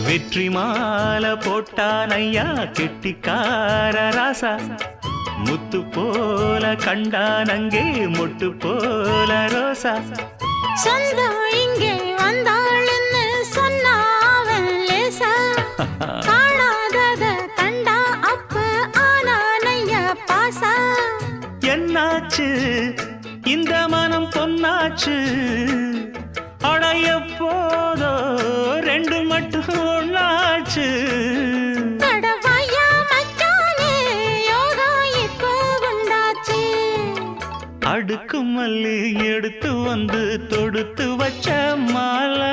வெற்றி மாலை போட்டான் ஐயா கெட்டிக்கார ராசா முத்து போல கண்டான் அங்கே மொட்டு போல ரோசா சொந்தம் இங்கே வந்தாள்னு சொன்னாவன் லேசா காணாதத கண்டா அப்ப ஆனானையா பாசா என்னாச்சு இந்த மனம் பொன்னாச்சு அட எப்போதோ ரெண்டு மட்டும் ஒன்னாச்சு கடவாயா மச்சானே யோகா இப்போ உண்டாச்சு அடுக்கு மல்லி எடுத்து வந்து தொடுத்து வச்ச மாலை